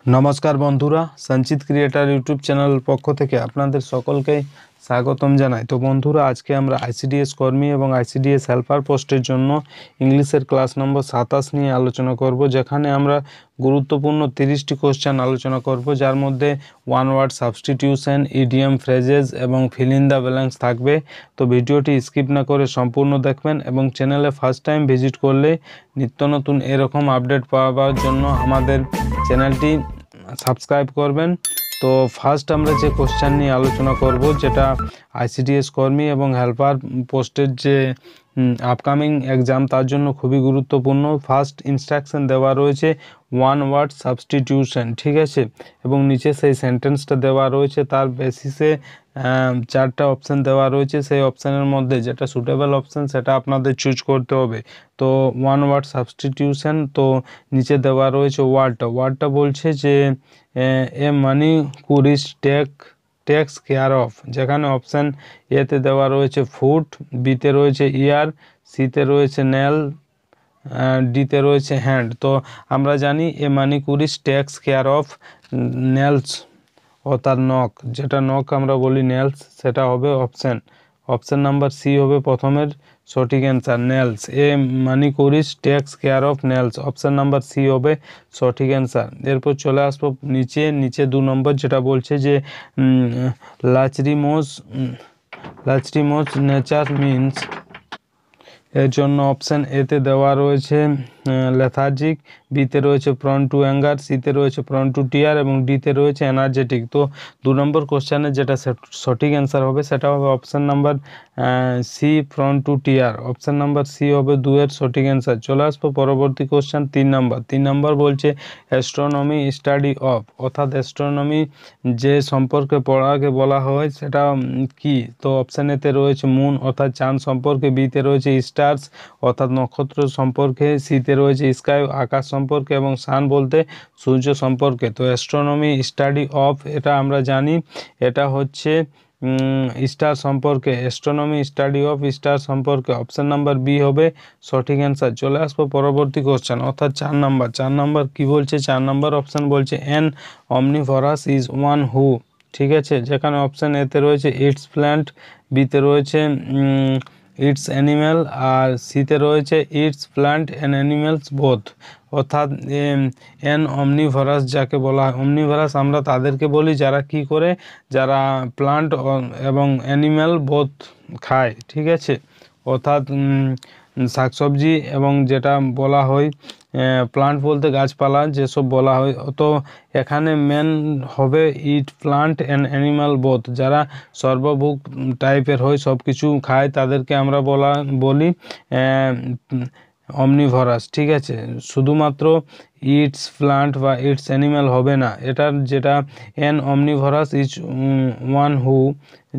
नमस्कार बंधुरा संचित क्रिएटर यूट्यूब चैनल पक्ष থেকে আপনাদের সকলকে স্বাগতম জানাই। তো বন্ধুরা আজকে আমরা আইসিডিএস কর্মী এবং আইসিডিএস হেল্পার পোস্টের জন্য ইংলিশের ক্লাস নম্বর 27 নিয়ে আলোচনা করব, যেখানে আমরা গুরুত্বপূর্ণ 30টি কোশ্চেন আলোচনা করব, যার মধ্যে one word substitution, idiom, phrases এবং ফিল ইন দ্য ব্ল্যাঙ্কস থাকবে। তো ভিডিওটি স্কিপ না করে সম্পূর্ণ দেখবেন এবং চ্যানেলে ফার্স্ট টাইম ভিজিট করলে নিত্য নতুন এরকম আপডেট পাওয়ার জন্য আমাদের চ্যানেলটি সাবস্ক্রাইব করবেন। তো ফার্স্ট আমরা যে কোশ্চেন নিয়ে আলোচনা করব, যেটা আইসিডিএস কর্মী এবং হেল্পার পোস্টের যে আপকামিং এক্সাম তার জন্য খুবই গুরুত্বপূর্ণ। ফার্স্ট ইনস্ট্রাকশন দেওয়া রয়েছে ওয়ান ওয়ার্ড সাবস্টিটিউশন, ঠিক আছে, এবং নিচে সেই সেন্টেন্সটা দেওয়া রয়েছে, তার বেসিসে চারটা অপশান দেওয়া রয়েছে। সেই অপশানের মধ্যে যেটা সুটেবল অপশান সেটা আপনাদের চুজ করতে হবে। তো ওয়ান ওয়ার্ড সাবস্টিটিউশন, তো নিচে দেওয়া রয়েছে ওয়ার্ডটা বলছে যে এ মানি কুরিস টেক্স কেয়ার অফ, যেখানে অপশান এতে দেওয়া রয়েছে ফুট, বিতে রয়েছে ইয়ার, সিতে রয়েছে নেল, ডিতে রয়েছে হ্যান্ড। তো আমরা জানি a money কুরিস takes care of nails অর্থাৎ নখ, যেটা নখ আমরা বলি নেলস, সেটা হবে অপশান নাম্বার সি হবে প্রথমের সঠিক answer, nails. A money কুরিস takes care of nails, option number C হবে সঠিক অ্যান্সার। এরপর চলে আসবো নিচে 2 নম্বর, যেটা বলছে যে লাচরিমোস নেচার মিন্স, এর জন্য অপশান এতে দেওয়া রয়েছে লেথার্জিক, বিতে রয়েছে প্রন টু অ্যাঙ্গার, সিতে রয়েছে প্রন টু টিয়ার এবং ডিতে রয়েছে এনার্জেটিক। তো 2 নম্বর কোশ্চেনের যেটা সঠিক অ্যান্সার হবে সেটা হবে option number C, prone to tear. Option number C হবে 2 এর সঠিক অ্যান্সার। চলে আসবো পরবর্তী কোশ্চেন 3 নম্বর বলছে অ্যাস্ট্রোনমি স্টাডি অফ, অর্থাৎ অ্যাস্ট্রোনমি যে সম্পর্কে পড়াকে বলা হয় সেটা কি। তো অপশান এতে রয়েছে মুন অর্থাৎ চাঁদ সম্পর্কে, বিতে রয়েছে স্টার্স অর্থাৎ নক্ষত্র সম্পর্কে, সিতে রয়েছে স্কাই আকাশ সম্পর্কে এবং সান বলতে সূর্য সম্পর্কে। তো অ্যাস্ট্রোনমি স্টাডি অফ, এটা আমরা জানি এটা হচ্ছে স্টার সম্পর্কে, অ্যাস্ট্রোনমি স্টাডি অফ স্টার সম্পর্কে। অপশান নাম্বার বি হবে সঠিক অ্যান্সার। চলে আসবো পরবর্তী কোশ্চেন অর্থাৎ 4 নম্বর কি বলছে, 4 নম্বর অপশান বলছে অ্যান অমনিভরাস ইজ ওয়ান হু, ঠিক আছে, যেখানে অপশান এতে রয়েছে ইটস প্ল্যান্ট, বিতে রয়েছে ইটস অ্যানিম্যাল আর সিতে রয়েছে it's plant and animals both. অর্থাৎ অ্যান অমনিভরাস যাকে বলা হয়, অমনিভরাস আমরা তাদেরকে বলি যারা কি করে, যারা প্লান্ট এবং অ্যানিম্যাল বোথ খায়, ঠিক আছে, অর্থাৎ শাকসবজি এবং যেটা বলা হয় প্লান্ট বলতে গাছপালা যেসব বলা হয়। তো এখানে মেন হবে ইট প্লান্ট অ্যান্ড অ্যানিমাল বোথ, যারা সর্বভুক টাইপের হয়, সব কিছু খায়, তাদেরকে আমরা বলি অমনিভরাস, ঠিক আছে। শুধুমাত্র ইটস প্লান্ট বা ইটস অ্যানিম্যাল হবে না, এটার যেটা অ্যান অমনিভরাস ইজ ওয়ান হু,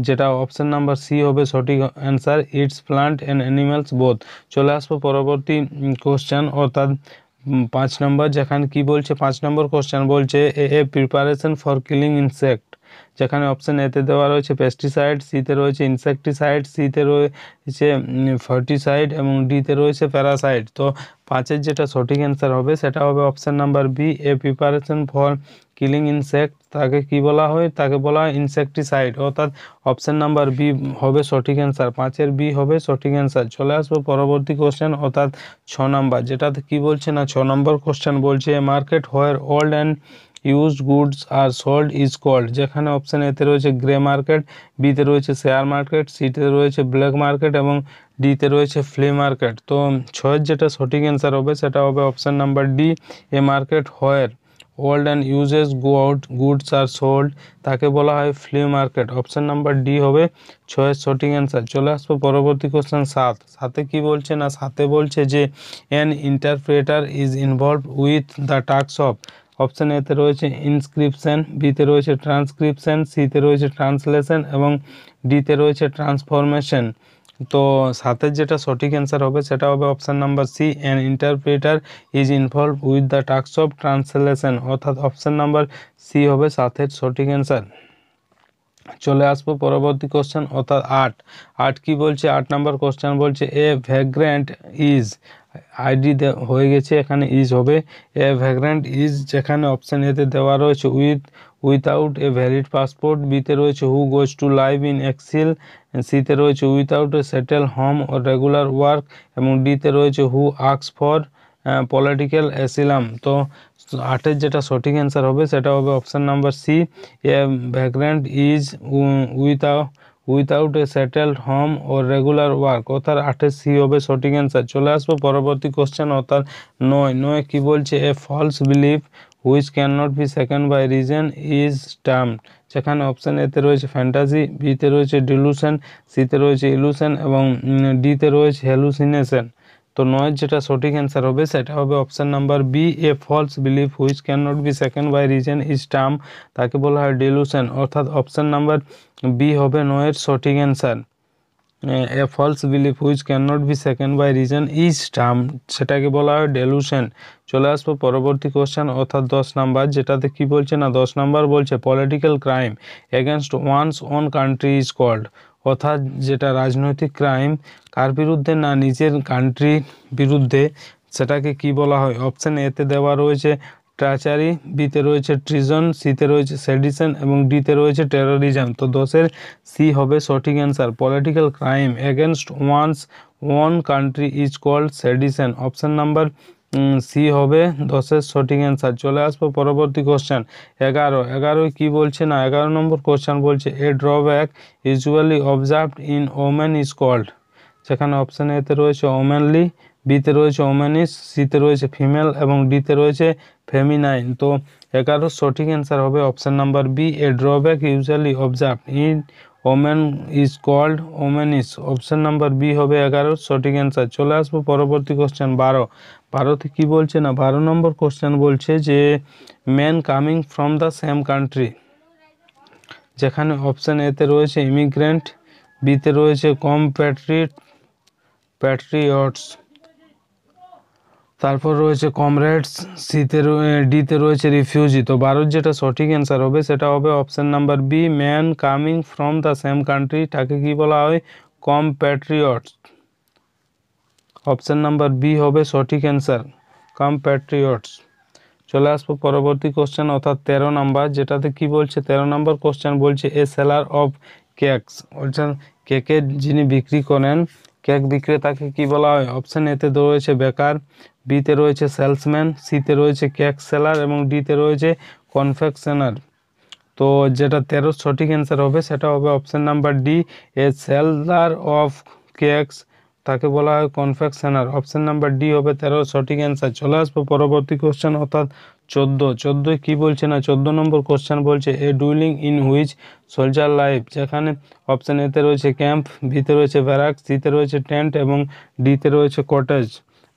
যেটা অপশান নাম্বার সি হবে সঠিক answer, it's plant and animals both. চলে আসবো পরবর্তী কোশ্চেন অর্থাৎ 5 নম্বর, যেখানে কি বলছে 5 নম্বর কোশ্চেন বলছে এ প্রিপারেশন ফর কিলিং ইনসেক্ট, যেখানে অপশান এতে দেওয়া রয়েছে পেস্টিসাইড, সিতে রয়েছে ইনসেকটিসাইড, সিতে রয়েছে ফার্টিসাইড এবং ডিতে রয়েছে প্যারাসাইড। তো 5-এর যেটা সঠিক অ্যান্সার হবে সেটা হবে option number B, a preparation for killing insect, তাকে কি বলা হয়, তাকে বলা হয় ইনসেকটিসাইড, অর্থাৎ অপশান নাম্বার বি হবে সঠিক অ্যান্সার, 5-এর বি হবে সঠিক অ্যান্সার। চলে আসবো পরবর্তী কোশ্চেন অর্থাৎ 6 নম্বর, যেটাতে কি বলছে না 6 নম্বর কোশ্চেন বলছে market where old and used goods are sold is called, যেখানে অপশান এতে রয়েছে গ্রে মার্কেট, বিতে রয়েছে শেয়ার মার্কেট, সিতে রয়েছে ব্ল্যাক মার্কেট এবং ডিতে রয়েছে ফ্লি মার্কেট। তো 6-এর যেটা সঠিক অ্যান্সার হবে সেটা হবে option number D, a market where old and uses goods are sold, তাকে বলা হয় flea market. Option number D হবে 6-এর সঠিক অ্যান্সার। চলে আসবো পরবর্তী কোশ্চেন 7 কি বলছে না 7-এ বলছে যে an interpreter is involved with the task of, option এতে রয়েছে ইনস্ক্রিপশন, বিতে রয়েছে ট্রান্সক্রিপশন, সিতে রয়েছে ট্রান্সলেশন এবং ডিতে রয়েছে ট্রান্সফরমেশন। তো 7-এর যেটা সঠিক অ্যান্সার হবে সেটা হবে option number C, an interpreter is involve with the task of translation, অর্থাৎ অপশান নাম্বার সি হবে 7-এর সঠিক অ্যান্সার। চলে আসবো পরবর্তী কোশ্চেন অর্থাৎ 8 কি বলছে 8 নম্বর কোশ্চেন বলছে এ ভ্যাগ্রেন্ট ইজ, আইডি হয়ে গেছে, এখানে ইজ হবে। এ ভ্যাগ্রেন্ট ইজ যেখানে অপশান এতে দেওয়া রয়েছে উইথাউট এ ভ্যালিড পাসপোর্ট, বিতে রয়েছে হু গোজ টু লাইভ ইন এক্সিল, সিতে রয়েছে without A settle home or regular work, এবং ডিতে রয়েছে হু আক্স ফর পলিটিক্যাল অ্যাসিলাম। তো 8-এর যেটা সঠিক অ্যান্সার হবে সেটা হবে option number C, a vagrant is without a settled home or regular work, অর্থাৎ 8-এর সি হবে সঠিক অ্যান্সার। চলে আসবো পরবর্তী কোশ্চেন, অর্থাৎ 9 কি বলছে, a false belief which can not be second by reason is termed, যেখানে অপশান এতে রয়েছে ফ্যান্টাসি, বিতে রয়েছে ডিলুশন, সিতে রয়েছে ইলুশন, এবং ডিতে রয়েছে হ্যালুসিনেশন। তো 9 যেটা সঠিক অ্যান্সার হবে সেটা হবে option number B, a false belief which can not be second by reason is term, তাকে বলা হয় ডিলুশন, অর্থাৎ অপশান নাম্বার বি হবে 9-এর সঠিক answer. A false belief which can not be second by reason is term, সেটাকে বলা হয় ডেলুশন। চলে আসবো পরবর্তী কোশ্চেন, অর্থাৎ 10 নাম্বার, যেটাতে কি বলছে না 10 নাম্বার বলছে political crime against one's own country is called, অর্থাৎ যেটা রাজনৈতিক ক্রাইম কার বিরুদ্ধে না নিজের কান্ট্রির বিরুদ্ধে, সেটাকে কি বলা হয়। অপশান এতে দেওয়া রয়েছে ট্র্যাচারি, বিতে রয়েছে ট্রিজন, সিতে রয়েছে সেডিশন, এবং ডিতে রয়েছে টেরোরিজম। তো 10-এর সি হবে সঠিক answer. Political crime against one's own country is called sedition, option number C হবে 10-এর সঠিক অ্যান্সার। চলে আসবো পরবর্তী কোশ্চেন 11 কি বলছে না 11 নম্বর কোশ্চেন বলছে, a drawback usually observed in women is called, যেখানে অপশান এতে রয়েছে ওমেনলি, বিতে রয়েছে ওমেনিস, সিতে রয়েছে ফিমেল, এবং ডিতে রয়েছে ফেমিনাইন। তো 11 সঠিক অ্যান্সার হবে option number B, a drawback usually observe in women is called womanish, option number B হবে 11 সঠিক অ্যান্সার। চলে আসবো পরবর্তী কোশ্চেন 12তে কি বলছে না 12 নম্বর কোশ্চেন বলছে যে men coming from the same country, যেখানে অপশান এতে রয়েছে ইমিগ্রেন্ট, বিতে রয়েছে প্যাট্রিয়টস, তারপর রয়েছে কমরেডস, ডিতে রয়েছে রিফিউজি। তো 12 যেটা সঠিক অ্যান্সার হবে সেটা হবে option number B, man coming from the same country, তাকে কি বলা হয় কমপ্যাট্রিয়টস, অপশান নাম্বার বি হবে সঠিক অ্যান্সার কমপ্যাট্রিয়টস। চলে আসবো পরবর্তী কোশ্চেন, অর্থাৎ 13 নাম্বার, যেটাতে কি বলছে 13 নম্বর কোশ্চেন বলছে, এ সেলার অফ কেকস, অর্থাৎ কেকের যিনি বিক্রি করেন, কেক বিক্রেতাকে কি বলা হয়। অপশান এতে রয়েছে বেকার, বিতে রয়েছে সেলসম্যান, সিতে রয়েছে কেক সেলার, এবং ডিতে রয়েছে কনফেকশনার। তো যেটা 13 সঠিক অ্যান্সার হবে সেটা হবে option number D, A seller of cakes, তাকে বলা হয় কনফেকশনার, অপশান নাম্বার ডি হবে 13 সঠিক অ্যান্সার। চলে আসবো পরবর্তী কোশ্চেন, অর্থাৎ 14 কি বলছে না 14 নম্বর কোশ্চেন বলছে, এ dwelling in which soldier life, যেখানে অপশান এতে রয়েছে ক্যাম্প, বিতে রয়েছে ব্যারাক, সিতে রয়েছে টেন্ট, এবং ডিতে রয়েছে কটেজ।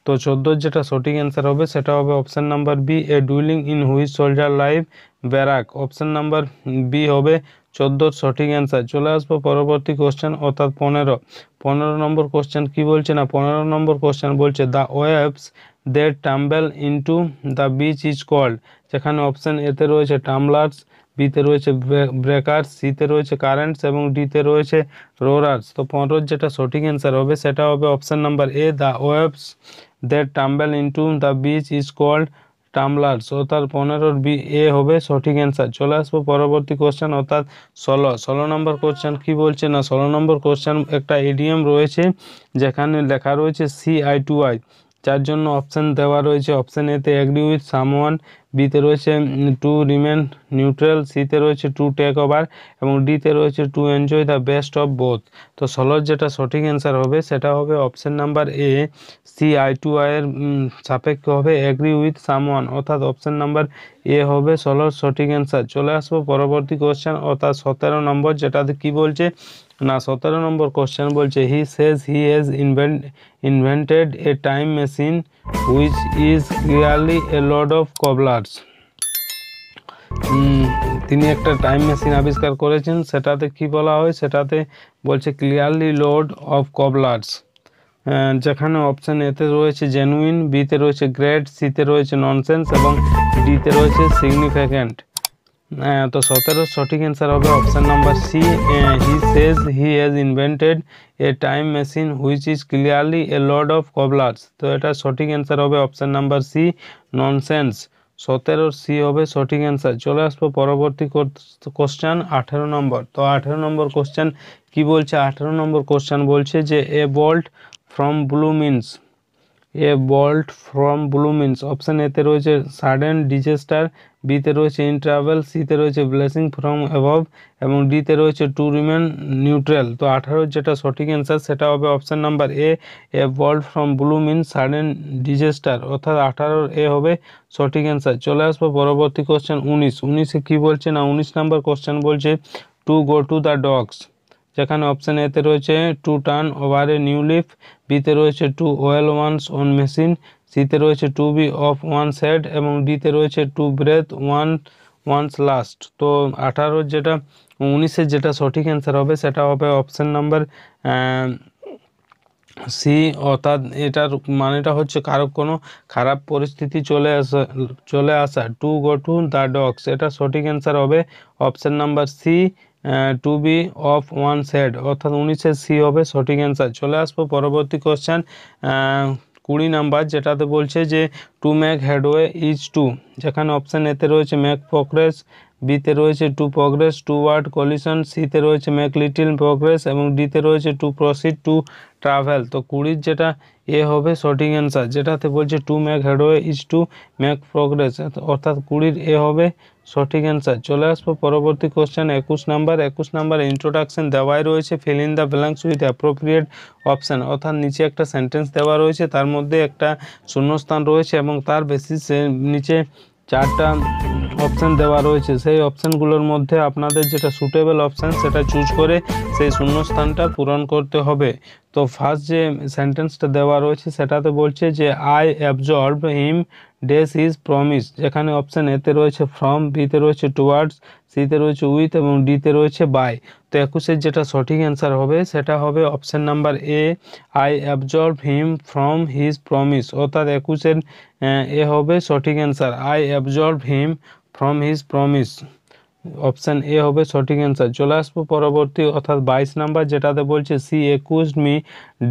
তো 14 যেটা সঠিক অ্যান্সার হবে সেটা হবে option number B, a dwelling in which soldier life barrack, option number B হবে 14 সঠিক অ্যান্সার। চলে আসবো পরবর্তী কোশ্চেন, অর্থাৎ 15 নম্বর কোশ্চেন কি বলছে না 15 নম্বর কোশ্চেন বলছে, the waves that tumble into the beach is called, যেখানে অপশান এতে রয়েছে টাম্বলার্স, বিতে রয়েছে ব্রেকার্স, সিতে রয়েছে কারেন্টস, এবং ডিতে রয়েছে রোরার্স। তো 15 যেটা সঠিক অ্যান্সার হবে সেটা হবে option number A, the waves that tumble into the beach is called tumblers, অর্থাৎ 15 বি এ হবে সঠিক অ্যান্সার। চলে আসবো পরবর্তী কোশ্চেন, অর্থাৎ 16 নম্বর কোশ্চেন কি বলছে না 16 নম্বর কোশ্চেন একটা ইডিয়ম রয়েছে, যেখানে লেখা রয়েছে CI2I, যার জন্য অপশান দেওয়া রয়েছে অপশান এতে এগ্রি উইথ সামওয়ান, বিতে রয়েছে টু রিমেন নিউট্রাল, সিতে রয়েছে টু টেক ওভার, এবং ডিতে রয়েছে to enjoy the best of both. তো 16 যেটা সঠিক অ্যান্সার হবে সেটা হবে অপশান নাম্বার এ, CI2I এর সাপেক্ষে হবে এগ্রি উইথ সামওয়ান, অর্থাৎ অপশান নাম্বার এ হবে 16 সঠিক অ্যান্সার। চলে আসবো পরবর্তী কোশ্চেন, অর্থাৎ 17 নম্বর, যেটাতে কি বলছে না 17 নম্বর কোশ্চেন বলছে, he says he has invented a time machine which is clearly a load of cobblers, তিনি একটা টাইম মেশিন আবিষ্কার করেছেন, সেটাতে কি বলা হয় সেটাতে বলছে ক্লিয়ারলি লোড অফ কবলার্স, যেখানে অপশান এতে রয়েছে জেনুইন, বিতে রয়েছে গ্রেট, সিতে রয়েছে ননসেন্স, এবং ডিতে রয়েছে সিগনিফিক্যান্ট। তো 17 সঠিক অ্যান্সার হবে option number C, he says he has invented a time machine which is clearly a lord of cobblers. তো এটা সঠিক অ্যান্সার হবে option number C, nonsense. 17 C হবে সঠিক অ্যান্সার। চলে আসবো পরবর্তী কোশ্চেন 18 নম্বর। তো 18 নম্বর কোশ্চেন কি বলছে? 18 নম্বর কোশ্চেন বলছে যে a bolt from blue means, a bolt from blue means. Option এতে রয়েছে সাডেন ডিজাস্টার, বিতে রয়েছে ইন ট্রাভেল, সিতে রয়েছে ব্লেসিং ফ্রম অ্যাবভ এবং ডিতে রয়েছে টু রিমেন নিউট্রাল। তো 18 যেটা সঠিক অ্যান্সার সেটা হবে option number A, a bolt from blue means sudden disaster, অর্থাৎ 18 এ হবে সঠিক অ্যান্সার। চলে আসবো পরবর্তী কোশ্চেন 19। 19-এ কী বলছে না, 19 নম্বর কোশ্চেন বলছে to go to the dogs, যেখানে অপশান এতে রয়েছে to turn over a new leaf, বিতে রয়েছে to well once on machine, সিতে রয়েছে to be of one side এবং ডিতে রয়েছে টু ব্রেথ ওয়ান্স লাস্ট। তো 18 যেটা 19-এর যেটা সঠিক অ্যান্সার হবে সেটা হবে অপশান নাম্বার সি, অর্থাৎ এটার মানেটা হচ্ছে কারো কোনো খারাপ পরিস্থিতি চলে আসা, to go to the dogs. এটা সঠিক অ্যান্সার হবে option number C, to be of one side, অর্থাৎ 19-এর সি হবে সঠিক অ্যান্সার। চলে আসবো পরবর্তী কোশ্চেন 20 নাম্বার, যেটাতে বলছে যে to make headway is to, যেখানে অপশান এতে রয়েছে মেক প্রোগ্রেস, বিতে রয়েছে to progress toward collision, সিতে রয়েছে মেক লিটিল প্রোগ্রেস এবং ডিতে রয়েছে টু প্রসিড টু ট্রাভেল। তো 20 যেটা এ হবে সঠিক অ্যান্সার, যেটাতে বলছে two make headway is to make progress, অর্থাৎ 20 এ হবে সঠিক অ্যান্সার। চলে আসবো পরবর্তী কোশ্চেন 21 নাম্বার। 21 নাম্বার ইন্ট্রোডাকশন দেওয়াই রয়েছে, feel in the blanks with appropriate option, অর্থাৎ নিচে একটা সেন্টেন্স দেওয়া রয়েছে, তার মধ্যে একটা শূন্যস্থান রয়েছে এবং তার বেসিসে নিচে 4টা অপশান দেওয়া রয়েছে। সেই অপশানগুলোর মধ্যে আপনাদের যেটা সুটেবল অপশান সেটা চুজ করে সেই শূন্যস্থানটা পূরণ করতে হবে। তো ফার্স্ট যে সেন্টেন্সটা দেওয়া রয়েছে সেটাতে বলছে যে I absorb him dash his promise, যেখানে অপশান এতে রয়েছে ফ্রম, বিতে রয়েছে টুয়ার্ডস, সিতে রয়েছে উইথ এবং ডিতে রয়েছে বাই। তো 21-এর যেটা সঠিক অ্যান্সার হবে সেটা হবে option number A, I absorb him from his promise, অর্থাৎ 21-এর এ হবে সঠিক answer, I absorb him from his promise. Option A হবে সঠিক অ্যান্সার। চলে আসবো পরবর্তী অর্থাৎ 22 নাম্বার, যেটাতে বলছে সি একুজড মি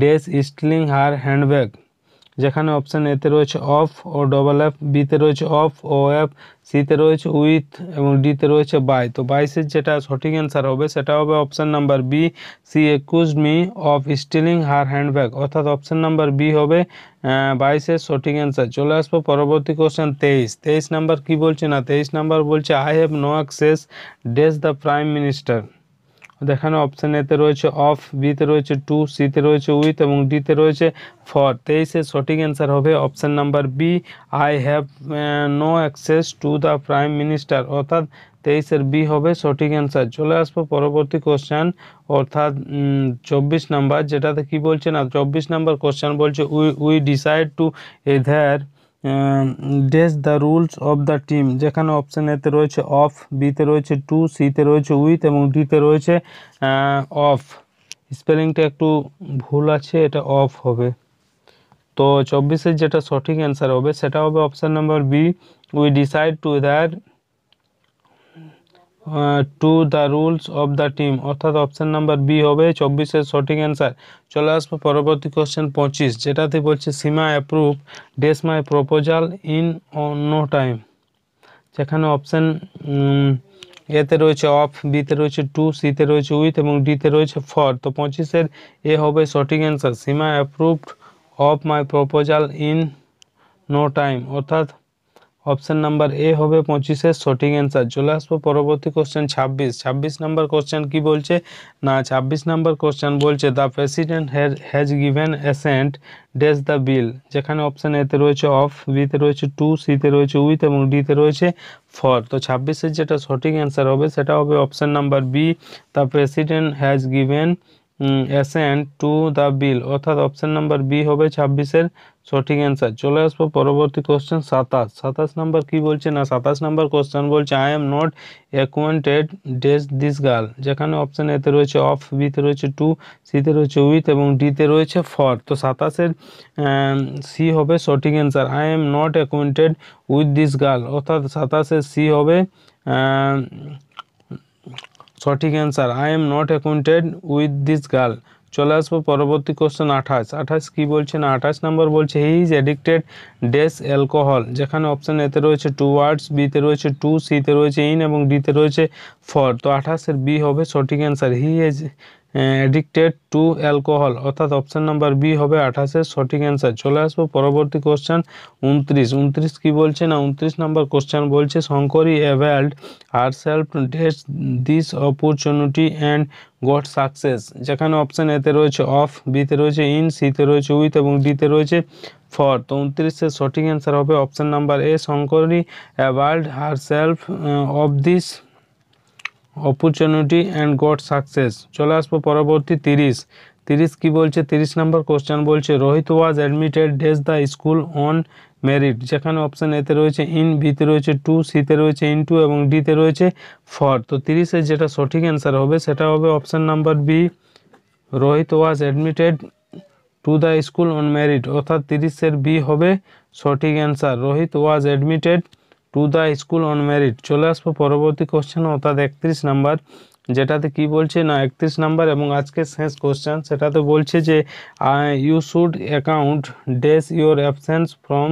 ডেস স্টিলিং হার হ্যান্ডব্যাগ, যেখানে অপশান এতে রয়েছে অফ ও ডবল এফ, বিতে রয়েছে অফ ও এফ, সিতে রয়েছে উইথ এবং ডিতে রয়েছে বাই। তো 22-এর যেটা সঠিক অ্যান্সার হবে সেটা হবে option number B, she accused me of stealing her handbag, অর্থাৎ অপশান নাম্বার বি হবে 22-এর সঠিক অ্যান্সার। চলে আসবো পরবর্তী কোশ্চেন 23। 23 নাম্বার কি বলছে না, 23 নাম্বার বলছে I have no access dash the prime minister, দেখানো অপশান এতে রয়েছে অফ, বিতে রয়েছে টু, সিতে রয়েছে উইথ এবং ডিতে রয়েছে ফর। 23-এর সঠিক অ্যান্সার হবে option number B, I have no access to the prime minister, অর্থাৎ 23-এর বি হবে সঠিক অ্যান্সার। চলে আসবো পরবর্তী কোশ্চেন অর্থাৎ 24 নাম্বার, যেটাতে কি বলছে না, 24 নাম্বার কোশ্চেন বলছে we decide to adhere dash the rules of the team, যেখানে অপশান এতে রয়েছে অফ, বিতে রয়েছে টু, সিতে রয়েছে উইথ এবং ডিতে রয়েছে অফ। স্পেলিংটা একটু ভুল আছে, এটা অফ হবে। তো 24-এর যেটা সঠিক অ্যান্সার হবে সেটা হবে option number B, we decide to that to the rules of the team, অর্থাৎ অপশান নাম্বার বি হবে 24-এর সঠিক অ্যান্সার। চলে আসবো পরবর্তী কোশ্চেন 25, যেটাতে বলছে Seema approve dash my proposal in no time, যেখানে অপশান এতে রয়েছে অফ, বিতে রয়েছে টু, সিতে রয়েছে উইথ এবং ডিতে রয়েছে ফর। তো 25-এর এ হবে সঠিক answer, Sima approved of my proposal in no time, অর্থাৎ অপশান নাম্বার এ হবে 25-এর সঠিক অ্যান্সার। চলে আসবো পরবর্তী কোশ্চেন 26। 26 নাম্বার কোশ্চেন কি বলছে না, 26 নাম্বার কোশ্চেন বলছে the president has given assent dash the bill, যেখানে অপশান এতে রয়েছে অফ, বিতে রয়েছে টু, সিতে রয়েছে উইথ এবং ডিতে রয়েছে ফর। তো 26-এর যেটা সঠিক অ্যান্সার হবে সেটা হবে option number B, the president has given assent to the bill, অর্থাৎ অপশান নাম্বার বি হবে 26-এর সঠিক অ্যান্সার। চলে আসবো পরবর্তী কোশ্চেন 27। 27 নাম্বার কি বলছে না, 27 নাম্বার কোশ্চেন বলছে I am not acquainted dash this girl, যেখানে অপশান এতে রয়েছে অফ, বিতে রয়েছে টু, সিতে রয়েছে উইথ এবং ডিতে রয়েছে ফর। তো 27-এর সি হবে সঠিক answer, I am not acquainted with this girl, অর্থাৎ 27-এর সি হবে সঠিক answer I am not acquainted with this girl. চলে আসবো পরবর্তী কোশ্চেন 28 কি বলছে না 28 নম্বর বলছে he is addicted dash alcohol, যেখানে অপশান এতে রয়েছে টুয়ার্ডস, বিতে রয়েছে টু, সিতে রয়েছে ইন এবং ডিতে রয়েছে ফর। তো 28-এর বি হবে সঠিক answer. He is addicted to alcohol, অর্থাৎ অপশান নাম্বার বি হবে 28-এর সঠিক অ্যান্সার। চলে আসবো পরবর্তী কোশ্চেন 29 কি বলছে না 29 নম্বর কোশ্চেন বলছে Shankari অ্যাভেলড herself dash this opportunity and got success, যেখানে অপশান এতে রয়েছে অফ, বিতে রয়েছে ইন, সিতে রয়েছে উইথ এবং ডিতে রয়েছে ফর। তো 29-এর সঠিক অ্যান্সার হবে option number A Shankari অ্যাভেলড herself of this opportunity and got success. চলে আসবো পরবর্তী 30 কি বলছে 30 নম্বর কোশ্চেন বলছে Rohit was admitted dash the school on merit, যেখানে অপশান এতে রয়েছে ইন, বিতে রয়েছে টু, সিতে রয়েছে ইন টু এবং ডিতে রয়েছে ফর। তো 30-এর যেটা সঠিক অ্যান্সার হবে সেটা হবে option number B Rohit was admitted to the school on merit, অর্থাৎ 30-এর বি হবে সঠিক answer. Rohit was admitted to the school on merit. চলে আসবো পরবর্তী কোশ্চেন অর্থাৎ 31 নাম্বার, যেটাতে কি বলছে না 31 নাম্বার এবং আজকের শেষ কোশ্চেন, সেটাতে বলছে যে you should account dash your absence from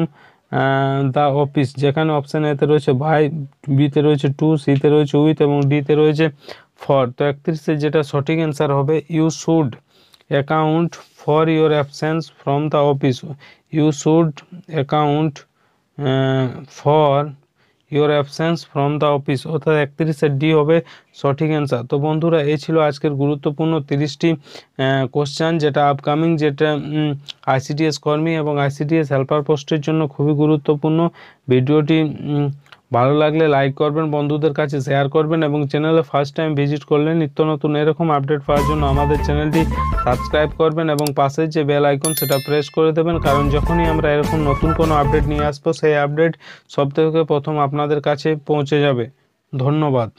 the office, যেখানে অপশান এতে রয়েছে বাই, বিতে রয়েছে টু, সিতে রয়েছে উইথ এবং ডিতে রয়েছে ফর। তো 31-এর যেটা সঠিক অ্যান্সার হবে you should account for your absence from the office, you should account for your absence from the office, অর্থাৎ 31-এর ডি হবে সঠিক অ্যান্সার। তো বন্ধুরা এই ছিল আজকের গুরুত্বপূর্ণ 30টি কোশ্চেন, যেটা আপকামিং যেটা আইসিডিএস কর্মী এবং আইসিডিএস হেল্পার পোস্টের জন্য খুবই গুরুত্বপূর্ণ। ভিডিওটি ভালো লাগলে লাইক করবেন, বন্ধুদের কাছে শেয়ার করবেন এবং চ্যানেলে ফার্স্ট টাইম ভিজিট করলে নিত্য নতুন এরকম আপডেট পাওয়ার জন্য আমাদের চ্যানেলটি সাবস্ক্রাইব করবেন এবং পাশের যে বেল আইকন সেটা প্রেস করে দেবেন, কারণ যখনই আমরা এরকম নতুন কোনো আপডেট নিয়ে আসবো সেই আপডেট সবথেকে প্রথম আপনাদের কাছে পৌঁছে যাবে। ধন্যবাদ।